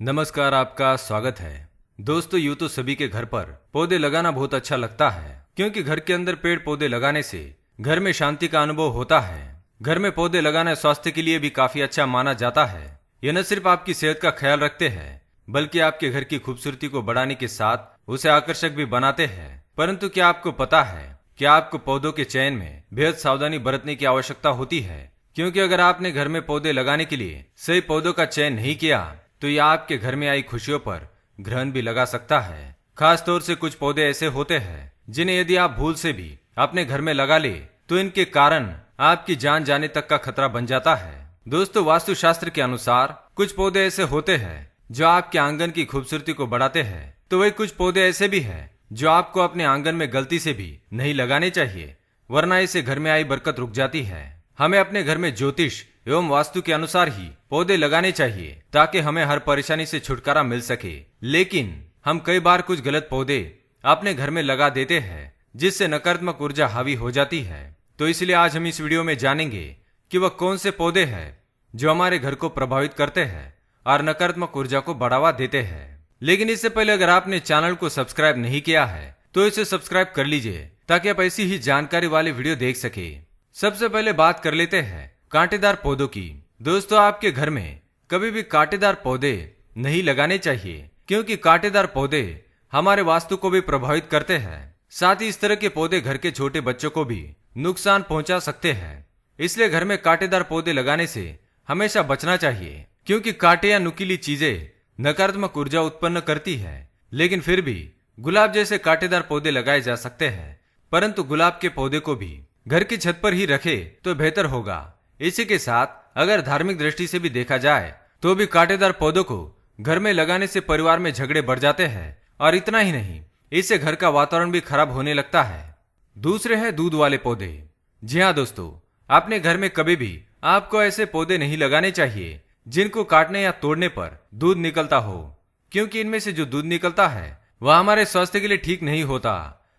नमस्कार, आपका स्वागत है। दोस्तों, यूं तो सभी के घर पर पौधे लगाना बहुत अच्छा लगता है, क्योंकि घर के अंदर पेड़ पौधे लगाने से घर में शांति का अनुभव होता है। घर में पौधे लगाना स्वास्थ्य के लिए भी काफी अच्छा माना जाता है। यह न सिर्फ आपकी सेहत का ख्याल रखते हैं, बल्कि आपके घर की खूबसूरती को बढ़ाने के साथ उसे आकर्षक भी बनाते हैं। परंतु क्या आपको पता है कि आपको पौधों के चयन में बेहद सावधानी बरतने की आवश्यकता होती है, क्योंकि अगर आपने घर में पौधे लगाने के लिए सही पौधों का चयन नहीं किया तो यह आपके घर में आई खुशियों पर ग्रहण भी लगा सकता है। खास तौर से कुछ पौधे ऐसे होते हैं जिन्हें यदि आप भूल से भी अपने घर में लगा ले तो इनके कारण आपकी जान जाने तक का खतरा बन जाता है। दोस्तों, वास्तुशास्त्र के अनुसार कुछ पौधे ऐसे होते हैं जो आपके आंगन की खूबसूरती को बढ़ाते हैं, तो वही कुछ पौधे ऐसे भी हैं जो आपको अपने आंगन में गलती से भी नहीं लगाने चाहिए, वरना इससे घर में आई बरकत रुक जाती है। हमें अपने घर में ज्योतिष एवं वास्तु के अनुसार ही पौधे लगाने चाहिए, ताकि हमें हर परेशानी से छुटकारा मिल सके। लेकिन हम कई बार कुछ गलत पौधे अपने घर में लगा देते हैं, जिससे नकारात्मक ऊर्जा हावी हो जाती है। तो इसलिए आज हम इस वीडियो में जानेंगे कि वह कौन से पौधे हैं जो हमारे घर को प्रभावित करते हैं और नकारात्मक ऊर्जा को बढ़ावा देते हैं। लेकिन इससे पहले अगर आपने चैनल को सब्सक्राइब नहीं किया है तो इसे सब्सक्राइब कर लीजिए, ताकि आप ऐसी ही जानकारी वाले वीडियो देख सके। सबसे पहले बात कर लेते हैं कांटेदार पौधों की। दोस्तों, आपके घर में कभी भी कांटेदार पौधे नहीं लगाने चाहिए, क्योंकि कांटेदार पौधे हमारे वास्तु को भी प्रभावित करते हैं। साथ ही इस तरह के पौधे घर के छोटे बच्चों को भी नुकसान पहुंचा सकते हैं। इसलिए घर में कांटेदार पौधे लगाने से हमेशा बचना चाहिए, क्योंकि कांटे या नुकीली चीजें नकारात्मक ऊर्जा उत्पन्न करती है। लेकिन फिर भी गुलाब जैसे कांटेदार पौधे लगाए जा सकते हैं, परंतु गुलाब के पौधे को भी घर की छत पर ही रखे तो बेहतर होगा। इसी के साथ अगर धार्मिक दृष्टि से भी देखा जाए तो भी कांटेदार पौधों को घर में लगाने से परिवार में झगड़े बढ़ जाते हैं, और इतना ही नहीं, इससे घर का वातावरण भी खराब होने लगता है। दूसरे हैं दूध वाले पौधे। जी हाँ दोस्तों, अपने घर में कभी भी आपको ऐसे पौधे नहीं लगाने चाहिए जिनको काटने या तोड़ने पर दूध निकलता हो, क्योंकि इनमें से जो दूध निकलता है वह हमारे स्वास्थ्य के लिए ठीक नहीं होता।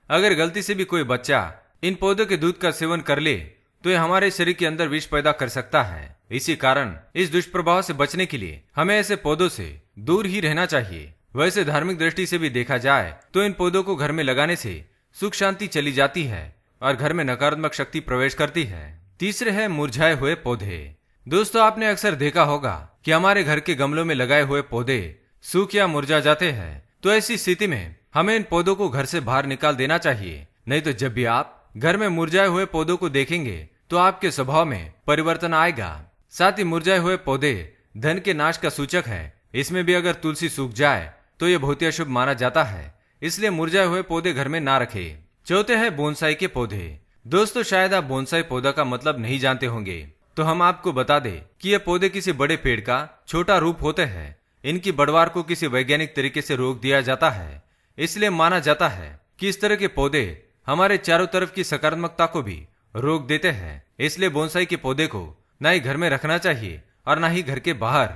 अगर गलती से भी कोई बच्चा इन पौधों के दूध का सेवन कर ले तो यह हमारे शरीर के अंदर विष पैदा कर सकता है। इसी कारण इस दुष्प्रभाव से बचने के लिए हमें ऐसे पौधों से दूर ही रहना चाहिए। वैसे धार्मिक दृष्टि से भी देखा जाए तो इन पौधों को घर में लगाने से सुख शांति चली जाती है और घर में नकारात्मक शक्ति प्रवेश करती है। तीसरे है मुरझाए हुए पौधे। दोस्तों, आपने अक्सर देखा होगा कि हमारे घर के गमलों में लगाए हुए पौधे सूख या मुरझा जाते हैं। तो ऐसी स्थिति में हमें इन पौधों को घर से बाहर निकाल देना चाहिए। नहीं तो जब भी आप घर में मुरझाए हुए पौधों को देखेंगे तो आपके स्वभाव में परिवर्तन आएगा। साथ ही मुरझाए हुए पौधे धन के नाश का सूचक है। इसमें भी अगर तुलसी सूख जाए तो यह बहुत ही अशुभ माना जाता है, इसलिए मुरझाए हुए पौधे घर में ना रखें। चौथे हैं बोनसाई के पौधे। दोस्तों, शायद आप बोनसाई पौधा का मतलब नहीं जानते होंगे, तो हम आपको बता दें कि ये पौधे किसी बड़े पेड़ का छोटा रूप होते हैं। इनकी बढ़वार को किसी वैज्ञानिक तरीके से रोक दिया जाता है। इसलिए माना जाता है कि इस तरह के पौधे हमारे चारों तरफ की सकारात्मकता को भी रोक देते हैं। इसलिए बोनसाई के पौधे को ना ही घर में रखना चाहिए और ना ही घर के बाहर,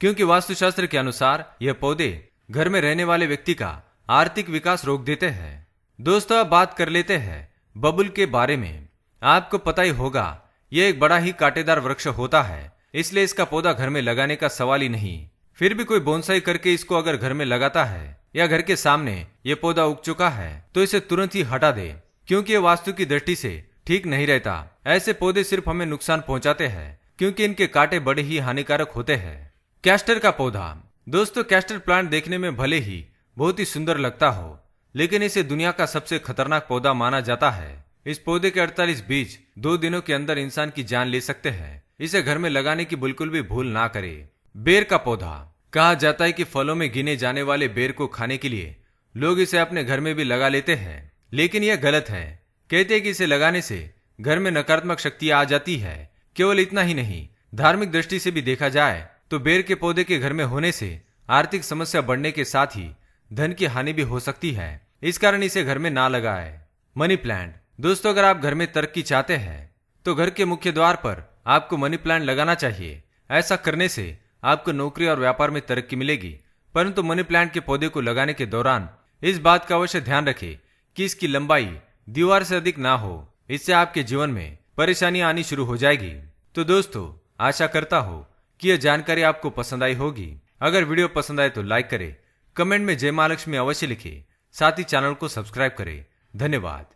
क्योंकि वास्तुशास्त्र के अनुसार यह पौधे घर में रहने वाले व्यक्ति का आर्थिक विकास रोक देते हैं। दोस्तों, अब बात कर लेते हैं बबुल के बारे में। आपको पता ही होगा, यह एक बड़ा ही कांटेदार वृक्ष होता है, इसलिए इसका पौधा घर में लगाने का सवाल ही नहीं। फिर भी कोई बोनसाई करके इसको अगर घर में लगाता है या घर के सामने ये पौधा उग चुका है तो इसे तुरंत ही हटा दे, क्योंकि ये वास्तु की दृष्टि से ठीक नहीं रहता। ऐसे पौधे सिर्फ हमें नुकसान पहुंचाते हैं, क्योंकि इनके कांटे बड़े ही हानिकारक होते हैं। कैस्टर का पौधा। दोस्तों, कैस्टर प्लांट देखने में भले ही बहुत ही सुंदर लगता हो, लेकिन इसे दुनिया का सबसे खतरनाक पौधा माना जाता है। इस पौधे के 48 बीज 2 दिनों के अंदर इंसान की जान ले सकते हैं। इसे घर में लगाने की बिल्कुल भी भूल ना करें। बेर का पौधा। कहा जाता है कि फलों में गिने जाने वाले बेर को खाने के लिए लोग इसे अपने घर में भी लगा लेते हैं, लेकिन यह गलत है। कहते हैं कि इसे लगाने से घर में नकारात्मक शक्ति आ जाती है। केवल इतना ही नहीं, धार्मिक दृष्टि से भी देखा जाए तो बेर के पौधे के घर में होने से आर्थिक समस्या बढ़ने के साथ ही धन की हानि भी हो सकती है। इस कारण इसे घर में ना लगाएं। Money plant. दोस्तों, अगर आप घर में तरक्की चाहते हैं तो घर के मुख्य द्वार पर आपको मनी प्लांट लगाना चाहिए। ऐसा करने से आपको नौकरी और व्यापार में तरक्की मिलेगी। परंतु मनी प्लांट के पौधे को लगाने के दौरान इस बात का अवश्य ध्यान रखें कि इसकी लंबाई दीवार से अधिक ना हो। इससे आपके जीवन में परेशानी आनी शुरू हो जाएगी। तो दोस्तों, आशा करता हूँ कि यह जानकारी आपको पसंद आई होगी। अगर वीडियो पसंद आए तो लाइक करें, कमेंट में जय मां लक्ष्मी अवश्य लिखें, साथ ही चैनल को सब्सक्राइब करें। धन्यवाद।